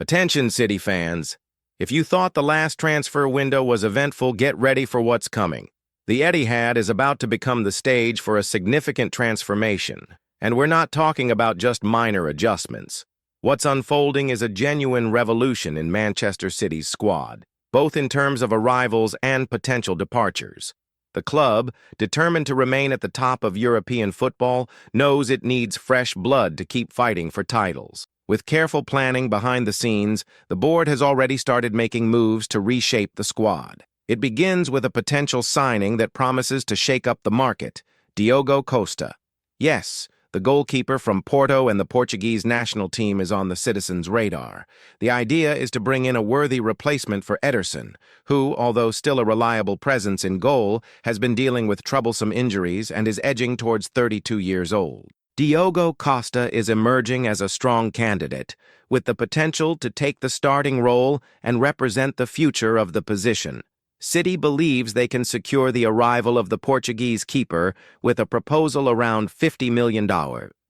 Attention, City fans. If you thought the last transfer window was eventful, get ready for what's coming. The Etihad is about to become the stage for a significant transformation, and we're not talking about just minor adjustments. What's unfolding is a genuine revolution in Manchester City's squad, both in terms of arrivals and potential departures. The club, determined to remain at the top of European football, knows it needs fresh blood to keep fighting for titles. With careful planning behind the scenes, the board has already started making moves to reshape the squad. It begins with a potential signing that promises to shake up the market: Diogo Costa. Yes, the goalkeeper from Porto and the Portuguese national team is on the citizens' radar. The idea is to bring in a worthy replacement for Ederson, who, although still a reliable presence in goal, has been dealing with troublesome injuries and is edging towards 32 years old. Diogo Costa is emerging as a strong candidate, with the potential to take the starting role and represent the future of the position. City believes they can secure the arrival of the Portuguese keeper with a proposal around $50 million.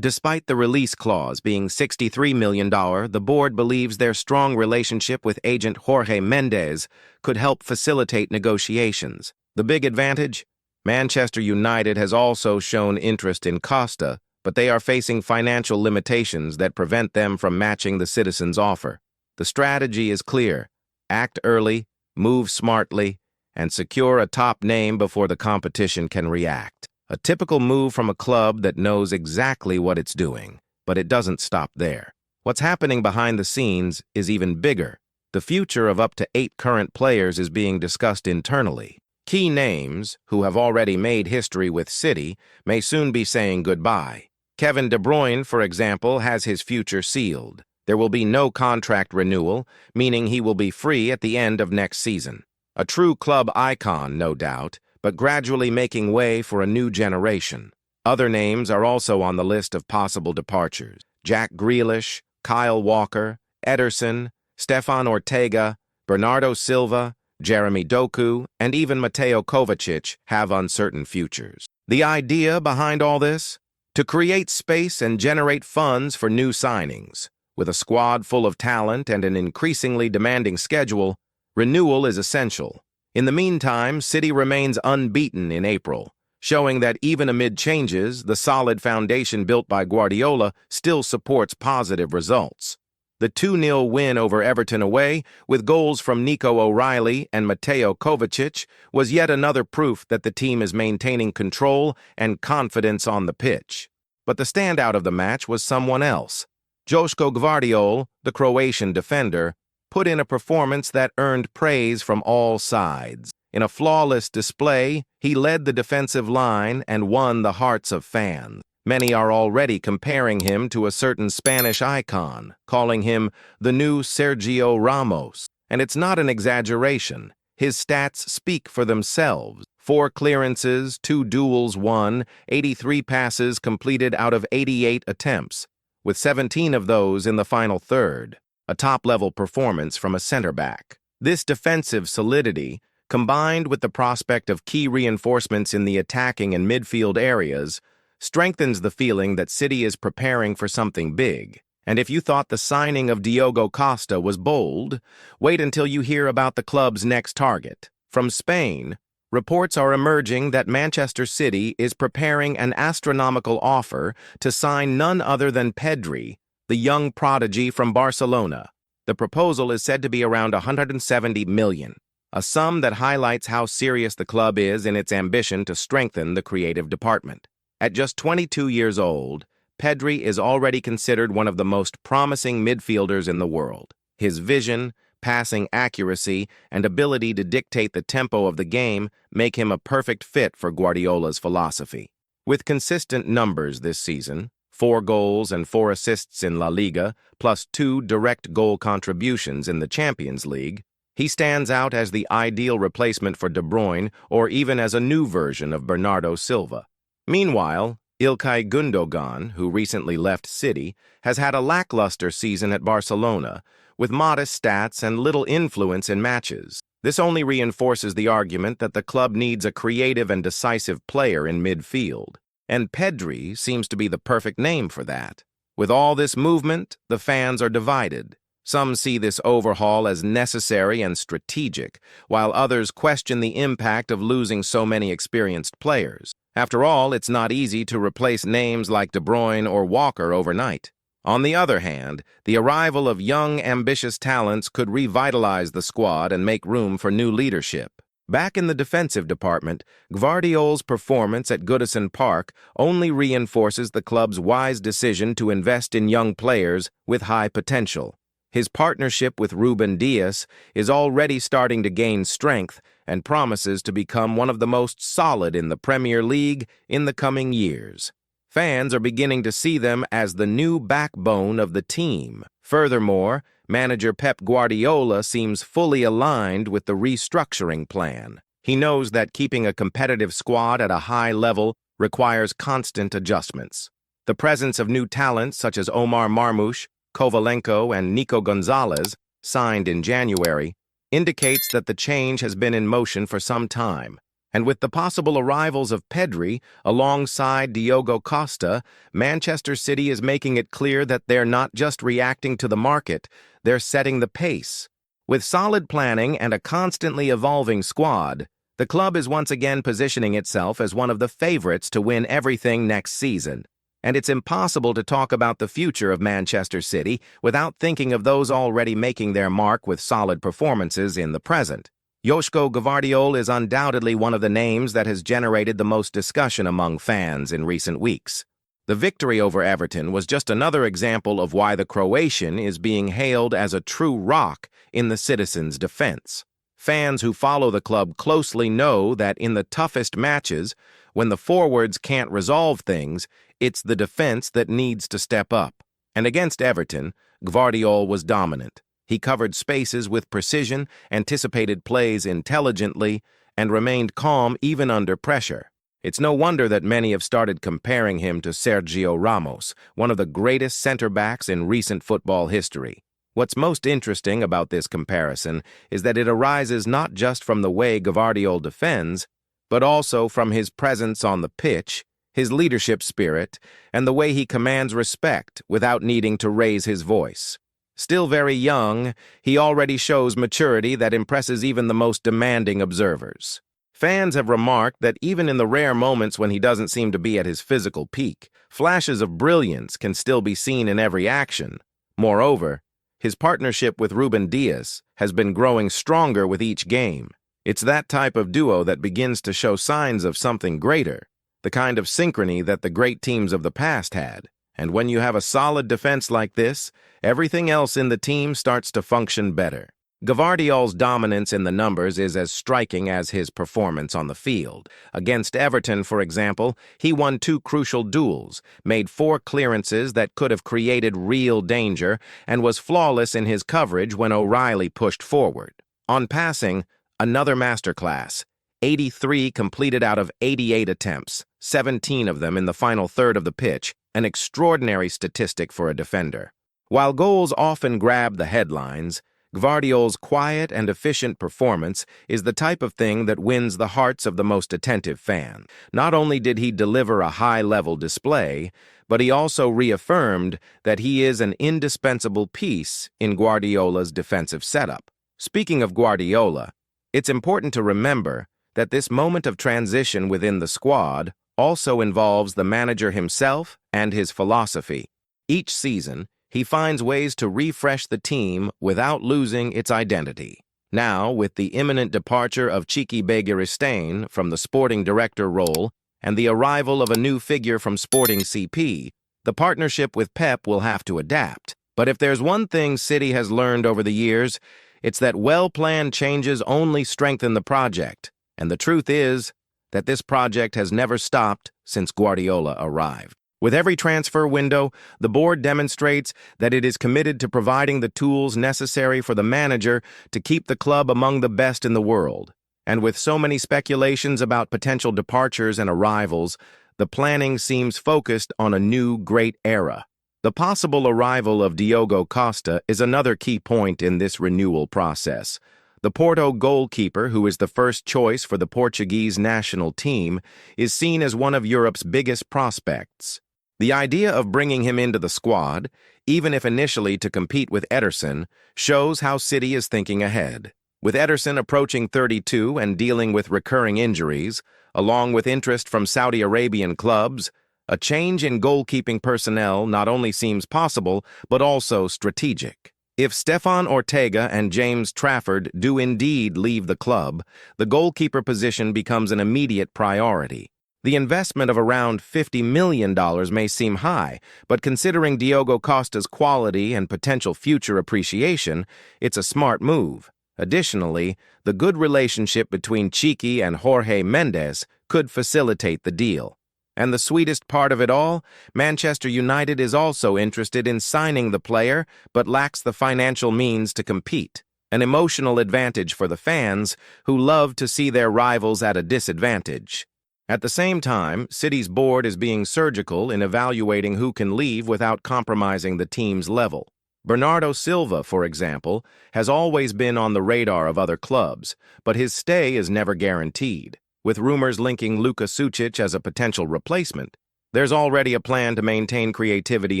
Despite the release clause being $63 million, the board believes their strong relationship with agent Jorge Mendes could help facilitate negotiations. The big advantage? Manchester United has also shown interest in Costa, but they are facing financial limitations that prevent them from matching the citizens' offer. The strategy is clear: act early, move smartly, and secure a top name before the competition can react. A typical move from a club that knows exactly what it's doing, but it doesn't stop there. What's happening behind the scenes is even bigger. The future of up to 8 current players is being discussed internally. Key names, who have already made history with City, may soon be saying goodbye. Kevin De Bruyne, for example, has his future sealed. There will be no contract renewal, meaning he will be free at the end of next season. A true club icon, no doubt, but gradually making way for a new generation. Other names are also on the list of possible departures: Jack Grealish, Kyle Walker, Ederson, Stefan Ortega, Bernardo Silva, Jeremy Doku, and even Mateo Kovacic have uncertain futures. The idea behind all this? To create space and generate funds for new signings. With a squad full of talent and an increasingly demanding schedule, renewal is essential. In the meantime, City remains unbeaten in April, showing that even amid changes, the solid foundation built by Guardiola still supports positive results. The 2-0 win over Everton away, with goals from Nico O'Reilly and Mateo Kovacic, was yet another proof that the team is maintaining control and confidence on the pitch. But the standout of the match was someone else. Joško Guardiol, the Croatian defender, put in a performance that earned praise from all sides. In a flawless display, he led the defensive line and won the hearts of fans. Many are already comparing him to a certain Spanish icon, calling him the new Sergio Ramos. And it's not an exaggeration. His stats speak for themselves. 4 clearances, 2 duels won, 83 passes completed out of 88 attempts, with 17 of those in the final third. A top-level performance from a center-back. This defensive solidity, combined with the prospect of key reinforcements in the attacking and midfield areas, strengthens the feeling that City is preparing for something big. And if you thought the signing of Diogo Costa was bold, wait until you hear about the club's next target. From Spain, reports are emerging that Manchester City is preparing an astronomical offer to sign none other than Pedri, the young prodigy from Barcelona. The proposal is said to be around $170 million, a sum that highlights how serious the club is in its ambition to strengthen the creative department. At just 22 years old, Pedri is already considered one of the most promising midfielders in the world. His vision, passing accuracy, and ability to dictate the tempo of the game make him a perfect fit for Guardiola's philosophy. With consistent numbers this season, 4 goals and 4 assists in La Liga, plus 2 direct goal contributions in the Champions League, he stands out as the ideal replacement for De Bruyne or even as a new version of Bernardo Silva. Meanwhile, İlkay Gündoğan, who recently left City, has had a lackluster season at Barcelona, with modest stats and little influence in matches. This only reinforces the argument that the club needs a creative and decisive player in midfield. And Pedri seems to be the perfect name for that. With all this movement, the fans are divided. Some see this overhaul as necessary and strategic, while others question the impact of losing so many experienced players. After all, it's not easy to replace names like De Bruyne or Walker overnight. On the other hand, the arrival of young, ambitious talents could revitalize the squad and make room for new leadership. Back in the defensive department, Guardiol's performance at Goodison Park only reinforces the club's wise decision to invest in young players with high potential. His partnership with Ruben Dias is already starting to gain strength and promises to become one of the most solid in the Premier League in the coming years. Fans are beginning to see them as the new backbone of the team. Furthermore, manager Pep Guardiola seems fully aligned with the restructuring plan. He knows that keeping a competitive squad at a high level requires constant adjustments. The presence of new talents such as Omar Marmoush, Kovalenko, and Nico Gonzalez, signed in January, indicates that the change has been in motion for some time. And with the possible arrivals of Pedri alongside Diogo Costa, Manchester City is making it clear that they're not just reacting to the market, they're setting the pace. With solid planning and a constantly evolving squad, the club is once again positioning itself as one of the favorites to win everything next season. And it's impossible to talk about the future of Manchester City without thinking of those already making their mark with solid performances in the present. Joško Guardiol is undoubtedly one of the names that has generated the most discussion among fans in recent weeks. The victory over Everton was just another example of why the Croatian is being hailed as a true rock in the citizens' defense. Fans who follow the club closely know that in the toughest matches, when the forwards can't resolve things, it's the defense that needs to step up. And against Everton, Guardiol was dominant. He covered spaces with precision, anticipated plays intelligently, and remained calm even under pressure. It's no wonder that many have started comparing him to Sergio Ramos, one of the greatest center-backs in recent football history. What's most interesting about this comparison is that it arises not just from the way Guardiol defends, but also from his presence on the pitch, his leadership spirit, and the way he commands respect without needing to raise his voice. Still very young, he already shows maturity that impresses even the most demanding observers. Fans have remarked that even in the rare moments when he doesn't seem to be at his physical peak, flashes of brilliance can still be seen in every action. Moreover, his partnership with Ruben Dias has been growing stronger with each game. It's that type of duo that begins to show signs of something greater, the kind of synchrony that the great teams of the past had. And when you have a solid defense like this, everything else in the team starts to function better. Guardiol's dominance in the numbers is as striking as his performance on the field. Against Everton, for example, he won 2 crucial duels, made 4 clearances that could have created real danger, and was flawless in his coverage when O'Reilly pushed forward. On passing, another masterclass. 83 completed out of 88 attempts, 17 of them in the final third of the pitch, an extraordinary statistic for a defender. While goals often grab the headlines, Guardiol's quiet and efficient performance is the type of thing that wins the hearts of the most attentive fan. Not only did he deliver a high-level display, but he also reaffirmed that he is an indispensable piece in Guardiola's defensive setup. Speaking of Guardiola, it's important to remember that this moment of transition within the squad also involves the manager himself and his philosophy. Each season, he finds ways to refresh the team without losing its identity. Now, with the imminent departure of Txiki Begiristain from the sporting director role and the arrival of a new figure from Sporting CP, the partnership with Pep will have to adapt. But if there's one thing City has learned over the years, it's that well-planned changes only strengthen the project. And the truth is that this project has never stopped since Guardiola arrived. With every transfer window, the board demonstrates that it is committed to providing the tools necessary for the manager to keep the club among the best in the world. And with so many speculations about potential departures and arrivals, the planning seems focused on a new great era. The possible arrival of Diogo Costa is another key point in this renewal process. The Porto goalkeeper, who is the first choice for the Portuguese national team, is seen as one of Europe's biggest prospects. The idea of bringing him into the squad, even if initially to compete with Ederson, shows how City is thinking ahead. With Ederson approaching 32 and dealing with recurring injuries, along with interest from Saudi Arabian clubs, a change in goalkeeping personnel not only seems possible, but also strategic. If Stefan Ortega and James Trafford do indeed leave the club, the goalkeeper position becomes an immediate priority. The investment of around $50 million may seem high, but considering Diogo Costa's quality and potential future appreciation, it's a smart move. Additionally, the good relationship between Chiqui and Jorge Mendes could facilitate the deal. And the sweetest part of it all, Manchester United is also interested in signing the player but lacks the financial means to compete. An emotional advantage for the fans who love to see their rivals at a disadvantage. At the same time, City's board is being surgical in evaluating who can leave without compromising the team's level. Bernardo Silva, for example, has always been on the radar of other clubs, but his stay is never guaranteed. With rumors linking Luka Sučić as a potential replacement, there's already a plan to maintain creativity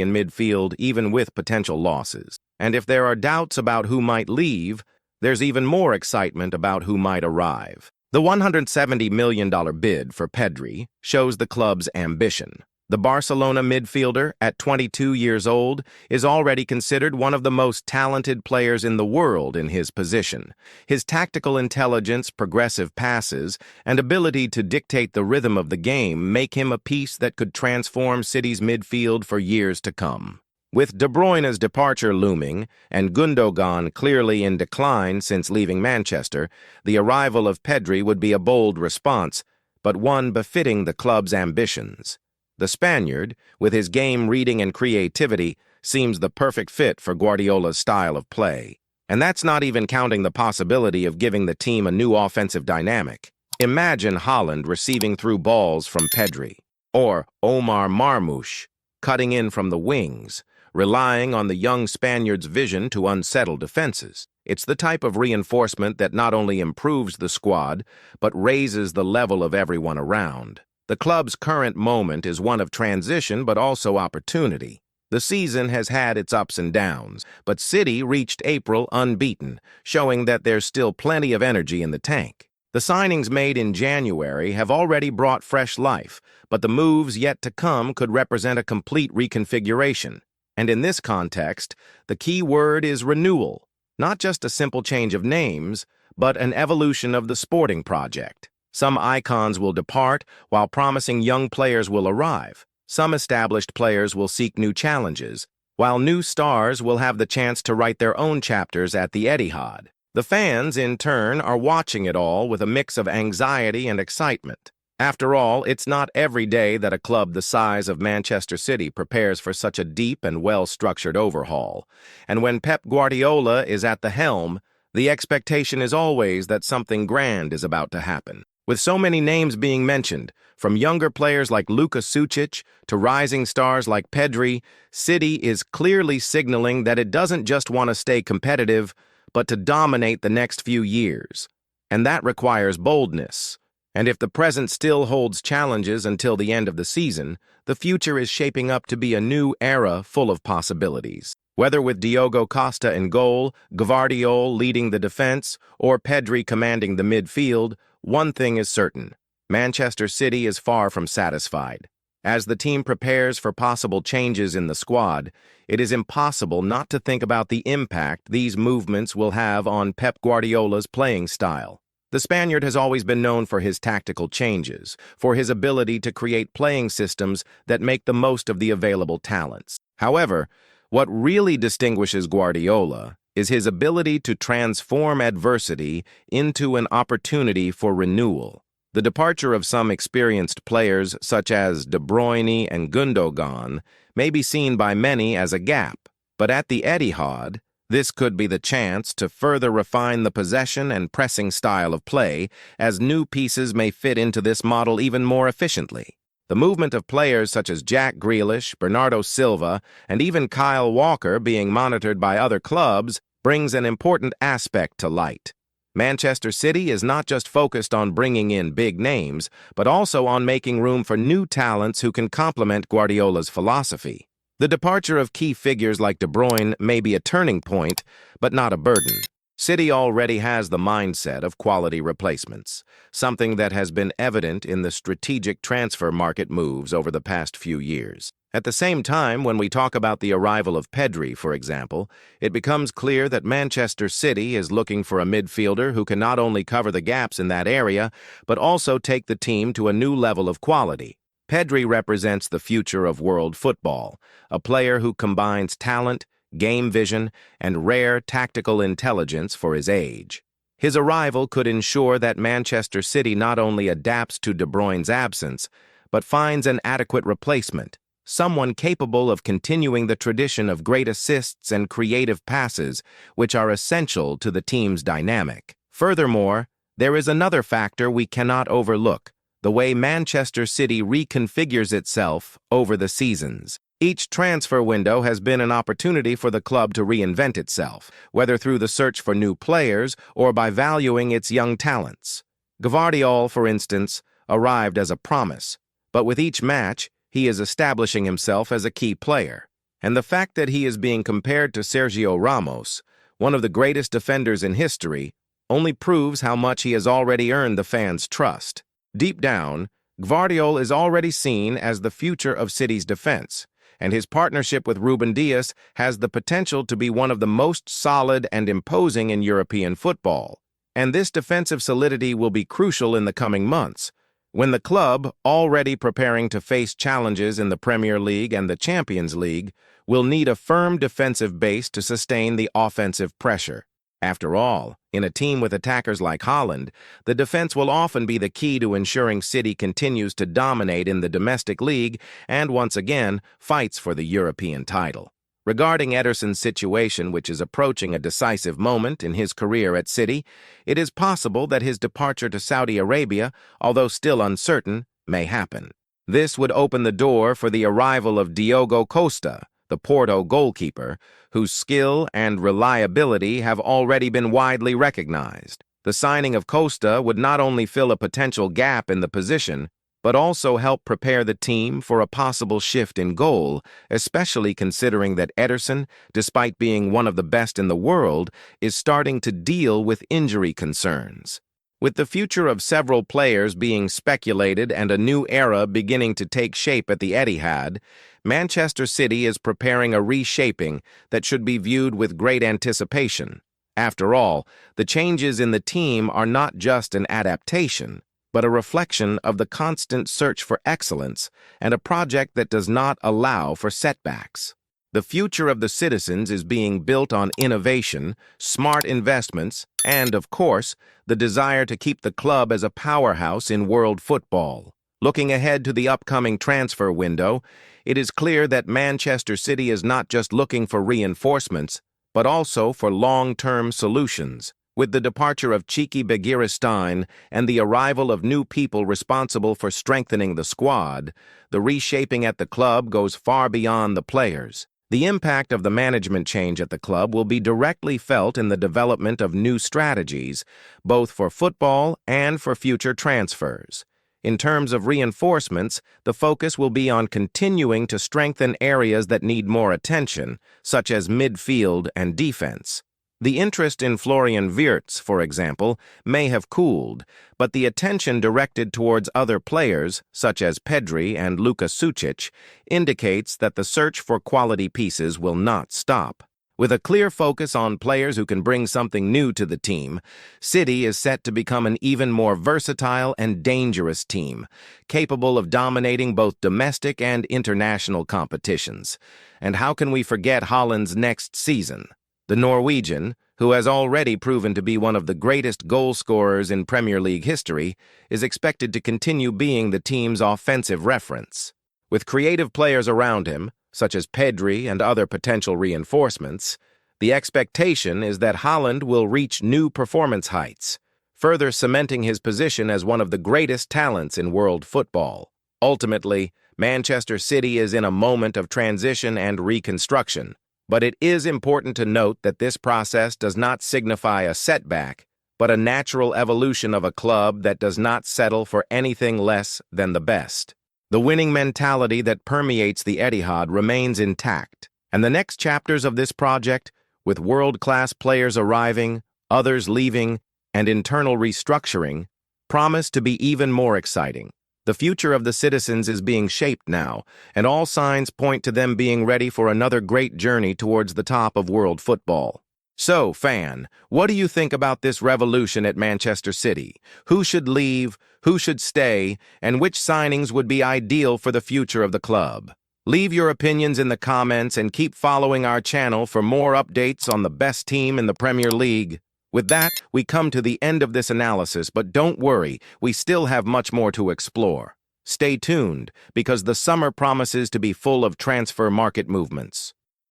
in midfield even with potential losses. And if there are doubts about who might leave, there's even more excitement about who might arrive. The $170 million bid for Pedri shows the club's ambition. The Barcelona midfielder, at 22 years old, is already considered one of the most talented players in the world in his position. His tactical intelligence, progressive passes, and ability to dictate the rhythm of the game make him a piece that could transform City's midfield for years to come. With De Bruyne's departure looming and Gundogan clearly in decline since leaving Manchester, the arrival of Pedri would be a bold response, but one befitting the club's ambitions. The Spaniard, with his game reading and creativity, seems the perfect fit for Guardiola's style of play. And that's not even counting the possibility of giving the team a new offensive dynamic. Imagine Haaland receiving through balls from Pedri, or Omar Marmoush cutting in from the wings, relying on the young Spaniard's vision to unsettle defenses. It's the type of reinforcement that not only improves the squad, but raises the level of everyone around. The club's current moment is one of transition but also opportunity. The season has had its ups and downs, but City reached April unbeaten, showing that there's still plenty of energy in the tank. The signings made in January have already brought fresh life, but the moves yet to come could represent a complete reconfiguration. And in this context, the key word is renewal, not just a simple change of names, but an evolution of the sporting project. Some icons will depart, while promising young players will arrive. Some established players will seek new challenges, while new stars will have the chance to write their own chapters at the Etihad. The fans, in turn, are watching it all with a mix of anxiety and excitement. After all, it's not every day that a club the size of Manchester City prepares for such a deep and well-structured overhaul. And when Pep Guardiola is at the helm, the expectation is always that something grand is about to happen. With so many names being mentioned, from younger players like Luka Sučić to rising stars like Pedri, City is clearly signaling that it doesn't just want to stay competitive, but to dominate the next few years. And that requires boldness. And if the present still holds challenges until the end of the season, the future is shaping up to be a new era full of possibilities. Whether with Diogo Costa in goal, Guardiol leading the defense, or Pedri commanding the midfield, one thing is certain: Manchester City is far from satisfied. As the team prepares for possible changes in the squad, it is impossible not to think about the impact these movements will have on Pep Guardiola's playing style. The Spaniard has always been known for his tactical changes, for his ability to create playing systems that make the most of the available talents. However, what really distinguishes Guardiola is his ability to transform adversity into an opportunity for renewal. The departure of some experienced players, such as De Bruyne and Gundogan, may be seen by many as a gap, but at the Etihad, this could be the chance to further refine the possession and pressing style of play, as new pieces may fit into this model even more efficiently. The movement of players such as Jack Grealish, Bernardo Silva, and even Kyle Walker being monitored by other clubs brings an important aspect to light. Manchester City is not just focused on bringing in big names, but also on making room for new talents who can complement Guardiola's philosophy. The departure of key figures like De Bruyne may be a turning point, but not a burden. City already has the mindset of quality replacements, something that has been evident in the strategic transfer market moves over the past few years. At the same time, when we talk about the arrival of Pedri, for example, it becomes clear that Manchester City is looking for a midfielder who can not only cover the gaps in that area, but also take the team to a new level of quality. Pedri represents the future of world football, a player who combines talent, game vision, and rare tactical intelligence for his age. His arrival could ensure that Manchester City not only adapts to De Bruyne's absence, but finds an adequate replacement, someone capable of continuing the tradition of great assists and creative passes, which are essential to the team's dynamic. Furthermore, there is another factor we cannot overlook: the way Manchester City reconfigures itself over the seasons. Each transfer window has been an opportunity for the club to reinvent itself, whether through the search for new players or by valuing its young talents. Guardiol, for instance, arrived as a promise, but with each match, he is establishing himself as a key player. And the fact that he is being compared to Sergio Ramos, one of the greatest defenders in history, only proves how much he has already earned the fans' trust. Deep down, Guardiol is already seen as the future of City's defense, and his partnership with Ruben Dias has the potential to be one of the most solid and imposing in European football. And this defensive solidity will be crucial in the coming months, when the club, already preparing to face challenges in the Premier League and the Champions League, will need a firm defensive base to sustain the offensive pressure. After all, in a team with attackers like Haaland, the defense will often be the key to ensuring City continues to dominate in the domestic league and, once again, fights for the European title. Regarding Ederson's situation, which is approaching a decisive moment in his career at City, it is possible that his departure to Saudi Arabia, although still uncertain, may happen. This would open the door for the arrival of Diogo Costa, the Porto goalkeeper, whose skill and reliability have already been widely recognized. The signing of Costa would not only fill a potential gap in the position, but also help prepare the team for a possible shift in goal, especially considering that Ederson, despite being one of the best in the world, is starting to deal with injury concerns. With the future of several players being speculated and a new era beginning to take shape at the Etihad, Manchester City is preparing a reshaping that should be viewed with great anticipation. After all, the changes in the team are not just an adaptation, but a reflection of the constant search for excellence and a project that does not allow for setbacks. The future of the citizens is being built on innovation, smart investments, and, of course, the desire to keep the club as a powerhouse in world football. Looking ahead to the upcoming transfer window, it is clear that Manchester City is not just looking for reinforcements, but also for long-term solutions. With the departure of Cheeky Begiristain and the arrival of new people responsible for strengthening the squad, the reshaping at the club goes far beyond the players. The impact of the management change at the club will be directly felt in the development of new strategies, both for football and for future transfers. In terms of reinforcements, the focus will be on continuing to strengthen areas that need more attention, such as midfield and defense. The interest in Florian Wirtz, for example, may have cooled, but the attention directed towards other players, such as Pedri and Luka Sučić, indicates that the search for quality pieces will not stop. With a clear focus on players who can bring something new to the team, City is set to become an even more versatile and dangerous team, capable of dominating both domestic and international competitions. And how can we forget Haaland's next season? The Norwegian, who has already proven to be one of the greatest goal scorers in Premier League history, is expected to continue being the team's offensive reference. With creative players around him, such as Pedri and other potential reinforcements, the expectation is that Haaland will reach new performance heights, further cementing his position as one of the greatest talents in world football. Ultimately, Manchester City is in a moment of transition and reconstruction, but it is important to note that this process does not signify a setback, but a natural evolution of a club that does not settle for anything less than the best. The winning mentality that permeates the Etihad remains intact, and the next chapters of this project, with world-class players arriving, others leaving, and internal restructuring, promise to be even more exciting. The future of the Citizens is being shaped now, and all signs point to them being ready for another great journey towards the top of world football. So, fan, what do you think about this revolution at Manchester City? Who should leave, who should stay, and which signings would be ideal for the future of the club? Leave your opinions in the comments and keep following our channel for more updates on the best team in the Premier League. With that, we come to the end of this analysis, but don't worry, we still have much more to explore. Stay tuned, because the summer promises to be full of transfer market movements.